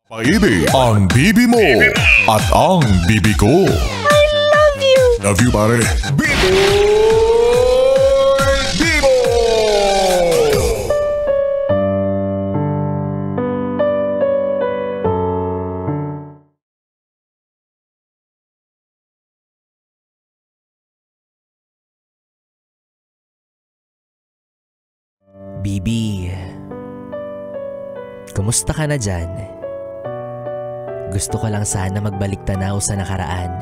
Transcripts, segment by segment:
Pag-ibig ang bibi mo at ang bibi ko. I love you! Love you, pare. Bibo! Bibo! Bibi, kumusta ka na dyan? Gusto ko lang sana magbalik tanaw sa nakaraan.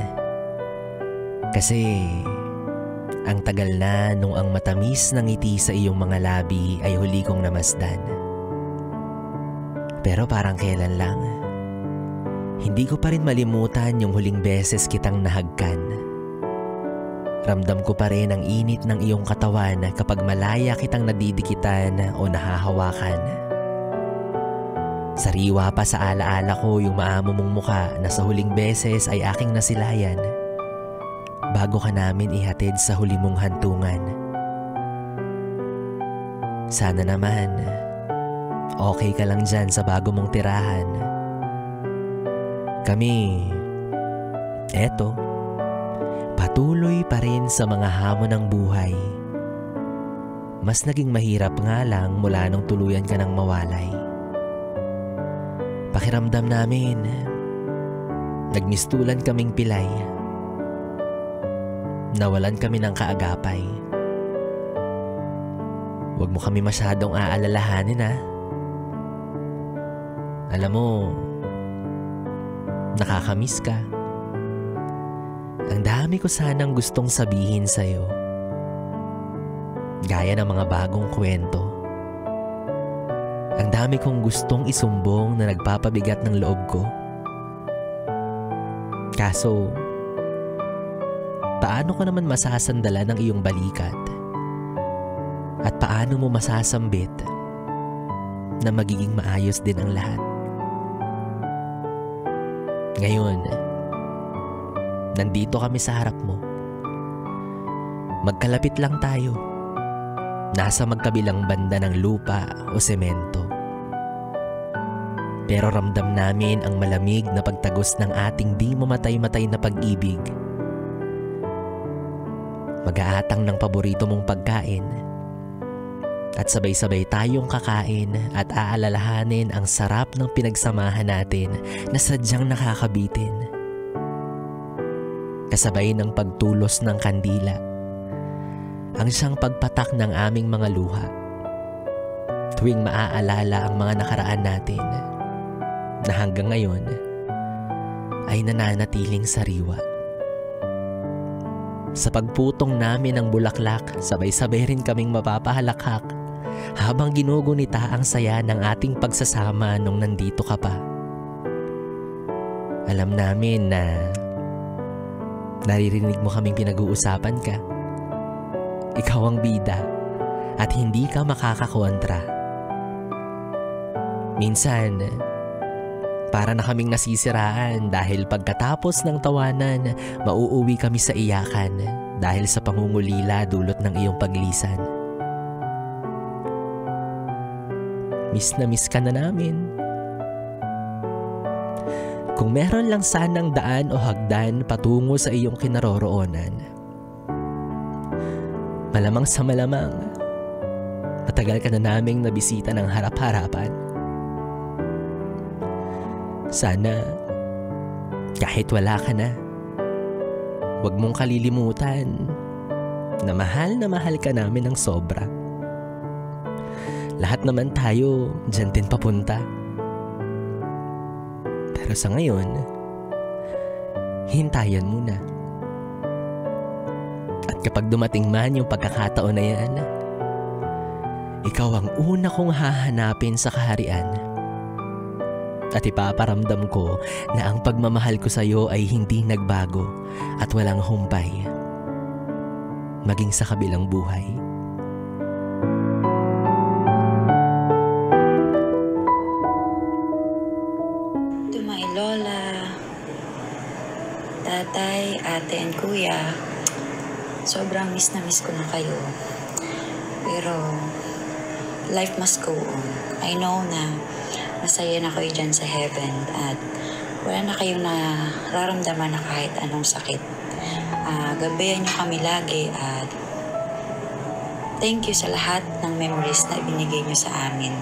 Kasi ang tagal na nung ang matamis ng ngiti sa iyong mga labi ay huli kong namasdan. Pero parang kailan lang, hindi ko pa rin malimutan yung huling beses kitang nahagkan. Ramdam ko pa rin ang init ng iyong katawan kapag malaya kitang nadidikitan o nahahawakan. Sariwa pa sa alaala ko yung maamo mong muka na sa huling beses ay aking nasilayan bago ka namin ihatid sa huli mong hantungan. Sana naman okay ka lang dyan sa bago mong tirahan. Kami, eto, patuloy pa rin sa mga hamon ng buhay. Mas naging mahirap nga lang mula nung tuluyan ka ng mawalay. Pakiramdam namin, nagmistulan kaming pilay. Nawalan kami ng kaagapay. Huwag mo kami masyadong aalalahanin, ha? Alam mo, nakakamiss ka. Ang dami ko sanang gustong sabihin sa'yo. Gaya ng mga bagong kwento. Ang dami kong gustong isumbong na nagpapabigat ng loob ko. Kaso, paano ko naman masasandalan ang iyong balikat? At paano mo masasambit na magiging maayos din ang lahat? Ngayon, nandito kami sa harap mo. Magkalapit lang tayo. Nasa magkabilang banda ng lupa o semento. Pero ramdam namin ang malamig na pagtagos ng ating di mamatay-matay na pag-ibig. Mag-aatang ng paborito mong pagkain. At sabay-sabay tayong kakain at aalalahanin ang sarap ng pinagsamahan natin na sadyang nakakabitin. Kasabay ng pagtulos ng kandila. Ang siyang pagpatak ng aming mga luha tuwing maaalala ang mga nakaraan natin na hanggang ngayon ay nananatiling sariwa. Sa pagputong namin ng bulaklak, sabay-sabay rin kaming mapapahalakhak habang ginugunita ang saya ng ating pagsasama nung nandito ka pa. Alam namin na naririnig mo kaming pinag-uusapan ka. Ikaw ang bida at hindi ka makakakontra. Minsan, para na kaming nasisiraan dahil pagkatapos ng tawanan, mauuwi kami sa iyakan dahil sa pangungulila dulot ng iyong paglisan. Miss na miss ka na namin. Kung meron lang sanang daan o hagdan patungo sa iyong kinaroroonan, malamang sa malamang, matagal ka na naming nabisita ng harap-harapan. Sana, kahit wala ka na, huwag mong kalilimutan na mahal ka namin ng sobra. Lahat naman tayo dyan din papunta. Pero sa ngayon, hintayan muna. Kapag dumating man yung pagkakataon na yan, ikaw ang una kong hahanapin sa kaharian. At ipaparamdam ko na ang pagmamahal ko sa iyo ay hindi nagbago at walang humpay. Maging sa kabilang buhay. To my lola, tatay, ate, and kuya, sobrang miss na miss ko na kayo. Pero life must go on. I know na masaya na kayo dyan sa heaven at wala na kayong nararamdaman na kahit anong sakit. Gabayan niyo kami lagi at thank you sa lahat ng memories na ibinigay niyo sa amin.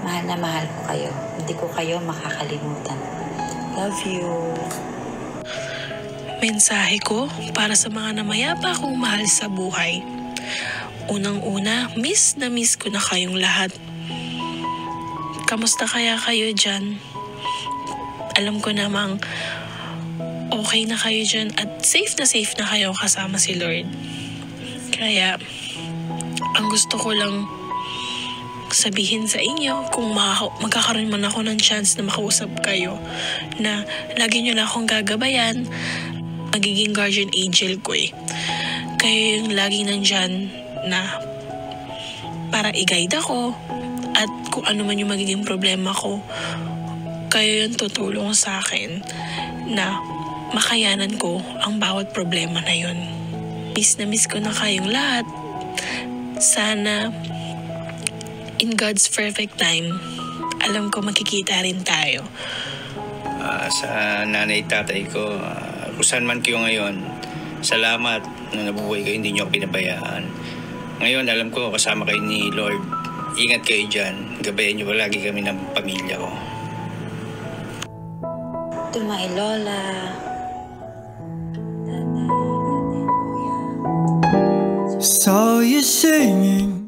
Mahal na mahal ko kayo. Hindi ko kayo makakalimutan. Love you. Mensahe ko para sa mga namayapa kong mahal sa buhay. Unang-una, miss na miss ko na kayong lahat. Kamusta kaya kayo dyan? Alam ko namang okay na kayo dyan at safe na kayo kasama si Lord. Kaya, ang gusto ko lang sabihin sa inyo kung magkakaroon man ako ng chance na makausap kayo na lagi nyo na akong gagabayan, magiging guardian angel ko eh. Kayo yung laging nandyan na para i-guide ako at kung ano man yung magiging problema ko, kayo yung tutulong sa akin na makayanan ko ang bawat problema na yun. Miss na miss ko na kayong lahat. Sana in God's perfect time, alam ko makikita rin tayo. Sa nanay tatay ko, kung saan man kayo ngayon, salamat na nabubuhay kayo, hindi nyo ako pinabayaan. Ngayon, alam ko, kasama kayo ni Lord. Ingat kayo dyan. Gabayan nyo palagi kami ng pamilya ko. To my lola, tatay, ate, kuya. Saw you singing